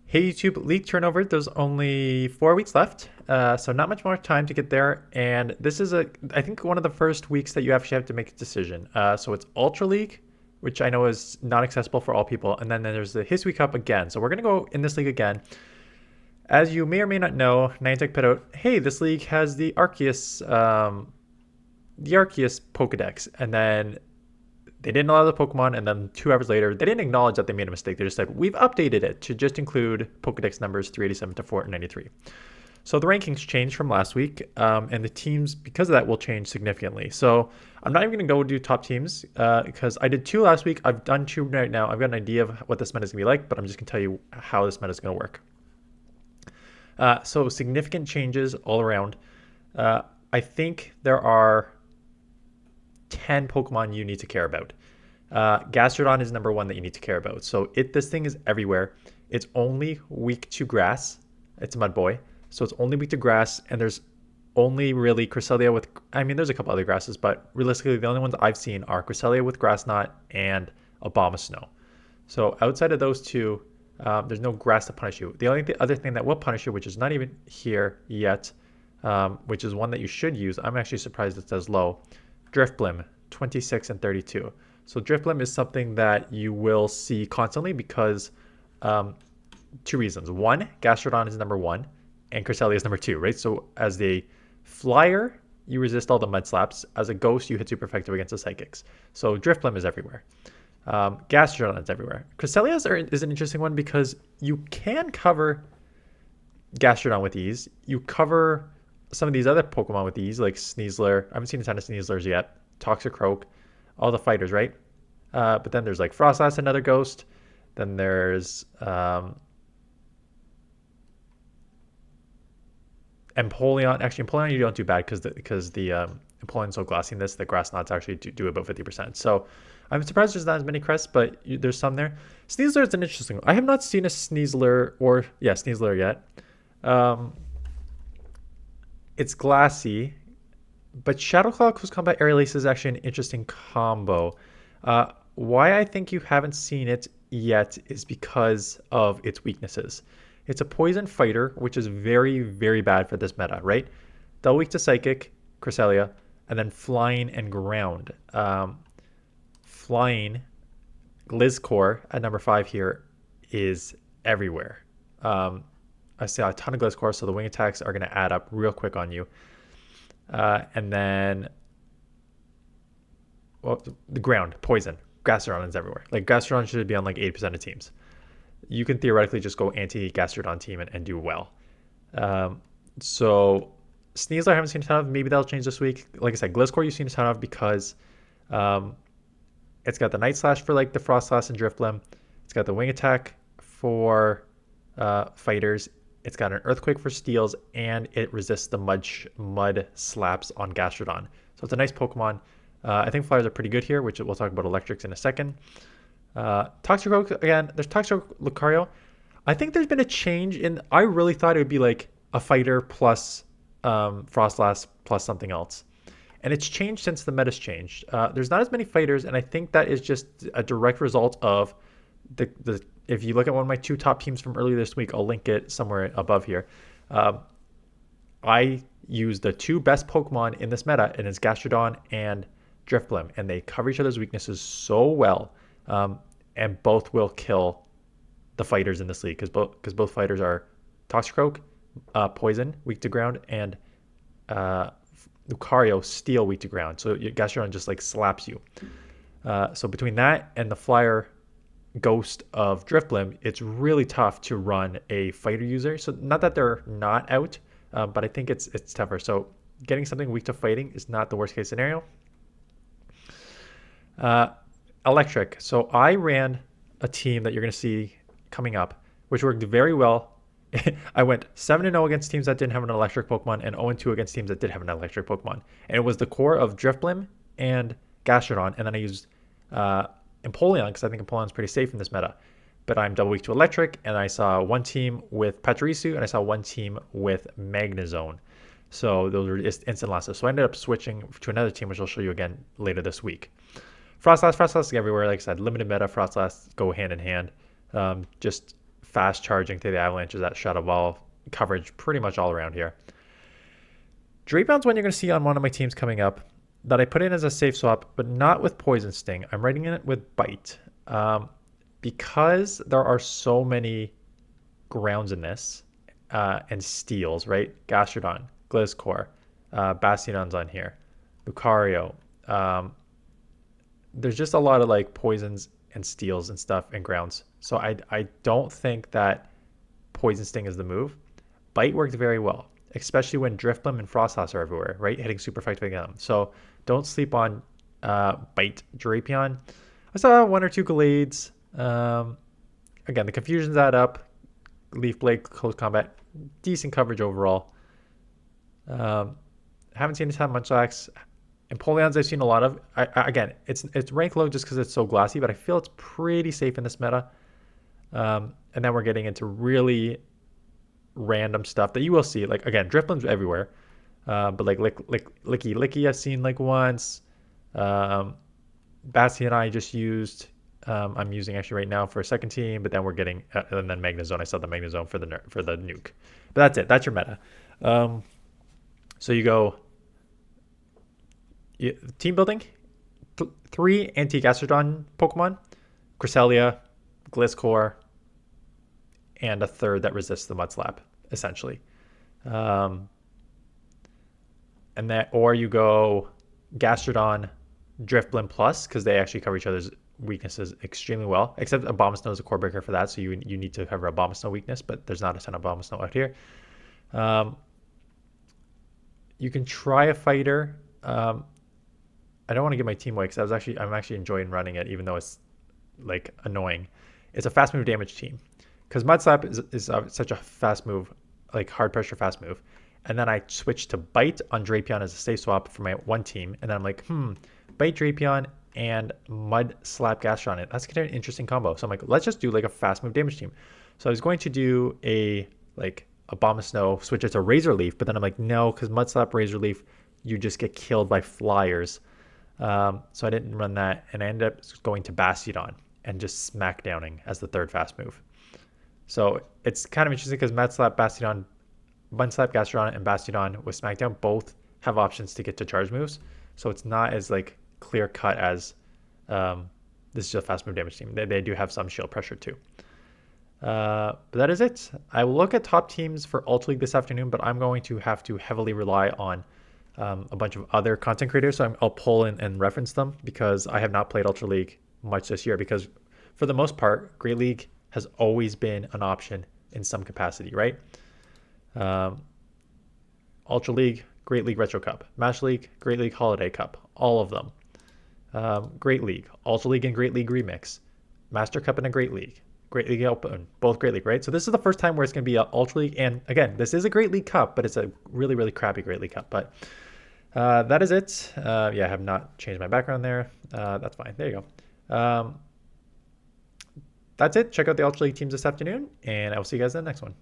Hey YouTube, league turnover. There's only 4 weeks left, so not much more time to get there. And this is I think one of the first weeks that you actually have to make a decision. So it's Ultra League, which I know is not accessible for all people, and then there's the Hisui Cup again. So we're gonna go in this league again. As you may or may not know, Niantic put out, hey, this league has the Arceus Pokedex, and then they didn't allow the Pokemon, and then 2 hours later, they didn't acknowledge that they made a mistake. They just said, we've updated it to just include Pokedex numbers 387 to 493. So the rankings changed from last week, and the teams, because of that, will change significantly. So I'm not even going to go do top teams because I did 2 last week. I've done 2 right now. I've got an idea of what this meta is going to be like, but I'm just going to tell you how this meta is going to work. So significant changes all around. I think there are 10 Pokemon you need to care about. Gastrodon is number 1 that you need to care about. So this thing is everywhere. It's only weak to grass. It's a mud boy. So it's only weak to grass, and there's only really Cresselia with, I mean, there's a couple other grasses, but realistically, the only ones I've seen are Cresselia with Grass Knot and Abomasnow. So outside of those two, there's no grass to punish you. The only other thing that will punish you, which is not even here yet, which is one that you should use, I'm actually surprised it says low, Drifblim, 26 and 32. So Drifblim is something that you will see constantly because 2 reasons. One, Gastrodon is number 1 and Cresselia is number 2, right? So as a flyer, you resist all the mud slaps. As a ghost, you hit super effective against the psychics. So Drifblim is everywhere. Gastrodon is everywhere. Cresselia is an interesting one because you can cover Gastrodon with ease. You cover some of these other Pokemon with ease, like Sneasler. I haven't seen a ton of Sneaslers yet. Toxicroak, all the fighters, right? But then there's like Frostlass, another ghost. Then there's Empoleon. Actually, Empoleon you don't do bad because the Empoleon's so glassy in this, the Grass Knots actually do about 50%. So I'm surprised there's not as many crests, but there's some there. Sneasler is an interesting one. I have not seen a Sneasler yet. It's glassy, but Shadow Claw Close Combat Aerial Ace is actually an interesting combo. Why I think you haven't seen it yet is because of its weaknesses. It's a poison fighter, which is very, very bad for this meta, right? Double weak to Psychic, Cresselia, and then Flying and Ground. Flying, Gliscor at number 5 here is everywhere. I see a ton of Gliscor, so the wing attacks are going to add up real quick on you. And then the ground, poison. Gastrodon is everywhere. Like Gastrodon should be on like 80% of teams. You can theoretically just go anti-Gastrodon team and do well. So Sneasler I haven't seen a ton of. Maybe that'll change this week. Like I said, Gliscor you've seen a ton of because it's got the Night Slash for like the Frostlass and Drifblim. It's got the wing attack for fighters. It's got an Earthquake for steals, and it resists the mud slaps on Gastrodon. So it's a nice Pokemon. I think flyers are pretty good here, which we'll talk about electrics in a second. Toxicroak, again, there's Toxicroak Lucario. I think there's been a change in, I really thought it would be like a fighter plus Frostlass plus something else. And it's changed since the meta's changed. There's not as many fighters, and I think that is just a direct result of the if you look at one of my 2 top teams from earlier this week, I'll link it somewhere above here. I use the 2 best Pokemon in this meta, and it's Gastrodon and Drifblim, and they cover each other's weaknesses so well, and both will kill the fighters in this league because both fighters are Toxicroak, poison, weak to ground, and Lucario, steel, weak to ground. So Gastrodon just like slaps you. So between that and the flyer ghost of Drifblim, it's really tough to run a fighter user. So not that they're not out, but I think it's tougher. So getting something weak to fighting is not the worst case scenario. Electric. So I ran a team that you're going to see coming up, which worked very well. I went 7-0 against teams that didn't have an electric Pokemon and 0-2 against teams that did have an electric Pokemon. And it was the core of Drifblim and Gastrodon, and then I used Empoleon because I think Empoleon's pretty safe in this meta. But I'm double weak to electric, and I saw one team with Pachirisu, and I saw one team with Magnezone. So those were just instant losses. So I ended up switching to another team, which I'll show you again later this week. Frostlass is everywhere. Like I said, limited meta. Frostlass go hand in hand. Just fast charging to the Avalanches at Shadow Ball coverage pretty much all around here. Drapeon's one you're going to see on one of my teams coming up that I put in as a safe swap, but not with Poison Sting. I'm writing it with Bite. Because there are so many grounds in this and steals, right? Gastrodon, Gliscor, Bastiodon's on here, Lucario. There's just a lot of like poisons and steals and stuff and grounds. So I don't think that Poison Sting is the move. Bite worked very well, especially when Drifblim and Frostlass are everywhere, right? Hitting super effective against them. So don't sleep on Bite Drapion. I saw one or two Gallades. Again, the confusions add up. Leaf Blade, close combat, decent coverage overall. Haven't seen a ton of Munchlax. Empoleons I've seen a lot of. Again, it's ranked low just because it's so glassy, but I feel it's pretty safe in this meta. And then we're getting into really random stuff that you will see. Like, again, Drifblim's everywhere. But like Licky I've seen like once. Bastion I just used. I'm using actually right now for a second team, but then we're getting and then Magnezone. I saw the Magnezone for the nuke, but that's it. That's your meta. So you go team building, 3 anti-Gastrodon Pokemon, Cresselia, Gliscor, and a third that resists the Mud Slap, essentially. And that, or you go Gastrodon, Drifblim Plus, because they actually cover each other's weaknesses extremely well, except Abomasnow is a core breaker for that, so you need to cover Abomasnow weakness, but there's not a ton of Abomasnow out here. You can try a fighter. I don't want to give my team away because I'm actually enjoying running it, even though it's like annoying. It's a fast move damage team because Mud Slap is such a fast move, like hard pressure fast move. And then I switched to Bite on Drapion as a safe swap for my one team, and then I'm like, Bite Drapion and Mud Slap Gastrodon it. That's kind of an interesting combo. So I'm like, let's just do like a fast move damage team. So I was going to do a Abomasnow, switch it to Razor Leaf, but then I'm like, no, because Mud Slap Razor Leaf, you just get killed by flyers. So I didn't run that, and I ended up going to Bastiodon and just smackdowning as the third fast move. So it's kind of interesting because Mud Slap Gastrodon and Bastiodon with Smackdown both have options to get to charge moves. So it's not as like clear cut as this is a fast move damage team. They do have some shield pressure too. But that is it. I will look at top teams for Ultra League this afternoon, but I'm going to have to heavily rely on a bunch of other content creators. So I'll pull in and reference them because I have not played Ultra League much this year because for the most part, Great League has always been an option in some capacity, right? Ultra League, Great League Retro Cup, Match League, Great League Holiday Cup, all of them. Great League, Ultra League and Great League Remix, Master Cup and a Great League, Great League Open, both Great League, right? So this is the first time where it's going to be an Ultra League, and again, this is a Great League Cup, but it's a really, really crappy Great League Cup. But that is it. Yeah, I have not changed my background there. That's fine. There you go. That's it. Check out the Ultra League teams this afternoon, and I will see you guys in the next one.